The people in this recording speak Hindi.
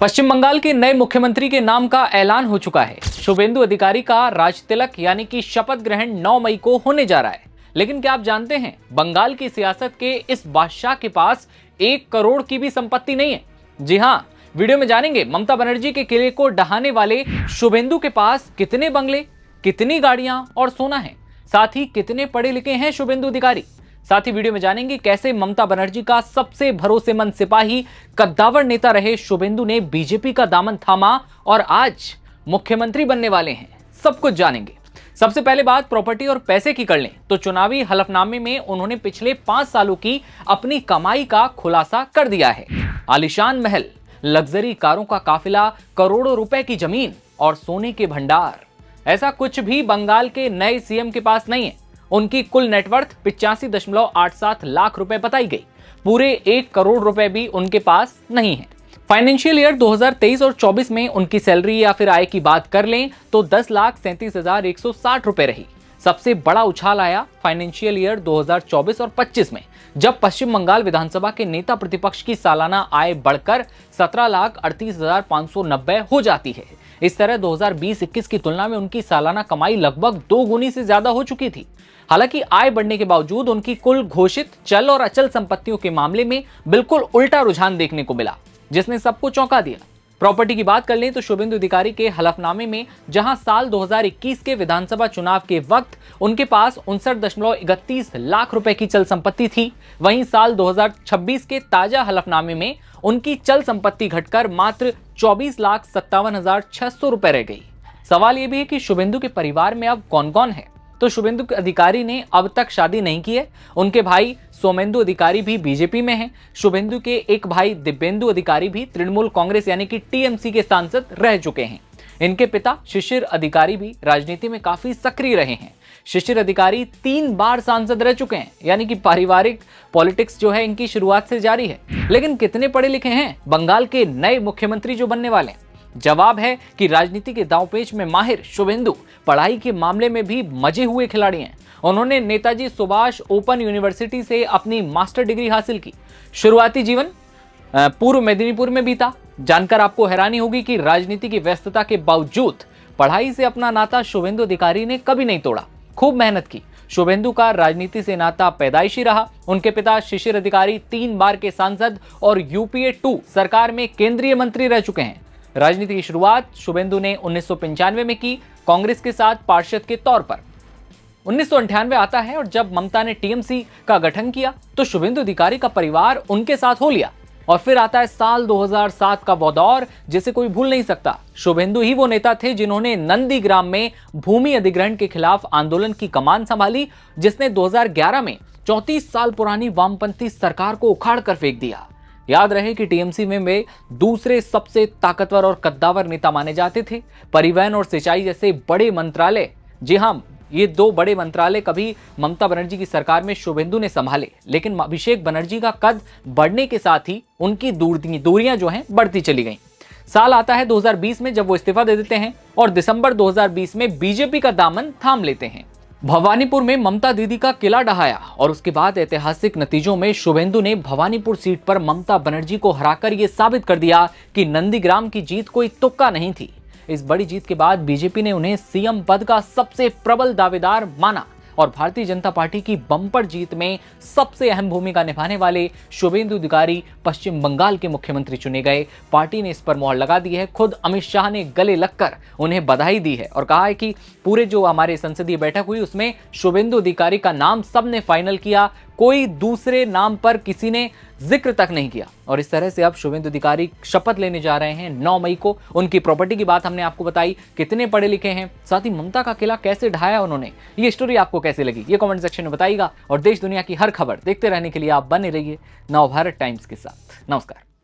पश्चिम बंगाल के नए मुख्यमंत्री के नाम का ऐलान हो चुका है। शुभेंदु अधिकारी का राजतिलक यानी कि शपथ ग्रहण 9 मई को होने जा रहा है। लेकिन क्या आप जानते हैं, बंगाल की सियासत के इस बादशाह के पास 1 करोड़ की भी संपत्ति नहीं है। जी हां, वीडियो में जानेंगे ममता बनर्जी के किले को ढहाने वाले शुभेंदु के पास कितने बंगले, कितनी गाड़ियां और सोना है, साथ ही कितने पढ़े लिखे हैं शुभेंदु अधिकारी। साथ ही वीडियो में जानेंगे कैसे ममता बनर्जी का सबसे भरोसेमंद सिपाही, कद्दावर नेता रहे शुभेंदु ने बीजेपी का दामन थामा और आज मुख्यमंत्री बनने वाले हैं। सब कुछ जानेंगे। सबसे पहले बात प्रॉपर्टी और पैसे की कर लें तो चुनावी हलफनामे में उन्होंने पिछले 5 सालों की अपनी कमाई का खुलासा कर दिया है। आलीशान महल, लग्जरी कारों का काफिला, करोड़ों रुपए की जमीन और सोने के भंडार, ऐसा कुछ भी बंगाल के नए सीएम के पास नहीं है। उनकी कुल नेटवर्थ 85.87 लाख रुपए बताई गई। पूरे 1 करोड़ रुपए भी उनके पास नहीं है। फाइनेंशियल ईयर 2023 और 24 में उनकी सैलरी या फिर आय की बात कर लें तो 10,37,160 रुपए रही। सबसे बड़ा उछाल आया फाइनेंशियल ईयर 2024 और 25 में, जब पश्चिम बंगाल विधानसभा के नेता प्रतिपक्ष की सालाना आय बढ़कर 17,38,590 हो जाती है। इस तरह 2020-21 की तुलना में उनकी सालाना कमाई लगभग 2 गुनी से ज्यादा हो चुकी थी। हालांकि आय बढ़ने के बावजूद उनकी कुल घोषित चल और अचल संपत्तियों के मामले में बिल्कुल उल्टा रुझान देखने को मिला, जिसने सबको चौंका दिया। प्रॉपर्टी की बात कर लें तो शुभेंदु अधिकारी के हलफनामे में जहां साल 2021 के विधानसभा चुनाव के वक्त उनके पास 59.31 लाख रुपए की चल संपत्ति थी, वहीं साल 2026 के ताजा हलफनामे में उनकी चल संपत्ति घटकर मात्र 24,57,600 रुपए रह गई। सवाल यह भी है कि शुभेंदु के परिवार में अब कौन कौन है। तो शुभेंदु अधिकारी ने अब तक शादी नहीं की है। उनके भाई सोमेंदु अधिकारी भी बीजेपी में हैं। शुभेंदु के एक भाई दिव्येंदु अधिकारी भी तृणमूल कांग्रेस यानी कि टीएमसी के सांसद रह चुके हैं। इनके पिता शिशिर अधिकारी भी राजनीति में काफी सक्रिय रहे हैं। शिशिर अधिकारी 3 बार सांसद रह चुके हैं, यानी कि पारिवारिक पॉलिटिक्स जो है इनकी शुरुआत से जारी है। लेकिन कितने पढ़े लिखे हैं बंगाल के नए मुख्यमंत्री जो बनने वाले हैं? जवाब है कि राजनीति के दांवपेच में माहिर शुभेंदु पढ़ाई के मामले में भी मजे हुए खिलाड़ी हैं। उन्होंने नेताजी सुभाष ओपन यूनिवर्सिटी से अपनी मास्टर डिग्री हासिल की। शुरुआती जीवन पूर्व मेदिनीपुर में बीता। जानकर आपको हैरानी होगी कि राजनीति की व्यस्तता के बावजूद पढ़ाई से अपना नाता शुभेंदु अधिकारी ने कभी नहीं तोड़ा। खूब मेहनत की। शुभेंदु का राजनीति से नाता पैदाइशी रहा। उनके पिता शिशिर अधिकारी 3 बार के सांसद और यूपीए 2 सरकार में केंद्रीय मंत्री रह चुके हैं। राजनीति की शुरुआत शुभेंदु ने 1995 में की, कांग्रेस के साथ पार्षद के तौर पर। 1998 आता है और जब ममता ने टीएमसी का गठन किया तो शुभेंदु अधिकारी का परिवार उनके साथ हो लिया। और फिर आता है साल 2007 का वो दौर जिसे कोई भूल नहीं सकता। शुभेंदु ही वो नेता थे जिन्होंने नंदीग्राम में भूमि अधिग्रहण के खिलाफ आंदोलन की कमान संभाली, जिसने 2011 में 34 साल पुरानी वामपंथी सरकार को उखाड़ कर फेंक दिया। याद रहे कि टीएमसी में वे दूसरे सबसे ताकतवर और कद्दावर नेता माने जाते थे। परिवहन और सिंचाई जैसे बड़े मंत्रालय, जी हां, ये 2 बड़े मंत्रालय कभी ममता बनर्जी की सरकार में शुभेंदु ने संभाले। लेकिन अभिषेक बनर्जी का कद बढ़ने के साथ ही उनकी दूरियां जो हैं बढ़ती चली गईं। साल आता है 2020 में जब वो इस्तीफा दे देते हैं और दिसंबर 2020 में बीजेपी का दामन थाम लेते हैं। भवानीपुर में ममता दीदी का किला ढहाया और उसके बाद ऐतिहासिक नतीजों में शुभेंदु ने भवानीपुर सीट पर ममता बनर्जी को हराकर यह साबित कर दिया कि नंदीग्राम की जीत कोई तुक्का नहीं थी। इस बड़ी जीत के बाद बीजेपी ने उन्हें सीएम पद का सबसे प्रबल दावेदार माना और भारतीय जनता पार्टी की बम्पर जीत में सबसे अहम भूमिका निभाने वाले शुभेंदु अधिकारी पश्चिम बंगाल के मुख्यमंत्री चुने गए। पार्टी ने इस पर मोहर लगा दी है। खुद अमित शाह ने गले लगकर उन्हें बधाई दी है और कहा है कि पूरे जो हमारे संसदीय बैठक हुई उसमें शुभेंदु अधिकारी का नाम सबने फाइनल किया, कोई दूसरे नाम पर किसी ने जिक्र तक नहीं किया। और इस तरह से अब शुभेंदु अधिकारी शपथ लेने जा रहे हैं 9 मई को। उनकी प्रॉपर्टी की बात हमने आपको बताई, कितने पढ़े लिखे हैं, साथ ही ममता का किला कैसे ढाया उन्होंने। ये स्टोरी आपको कैसे लगी ये कमेंट सेक्शन में बताइएगा। और देश दुनिया की हर खबर देखते रहने के लिए आप बने रहिए नवभारत टाइम्स के साथ। नमस्कार।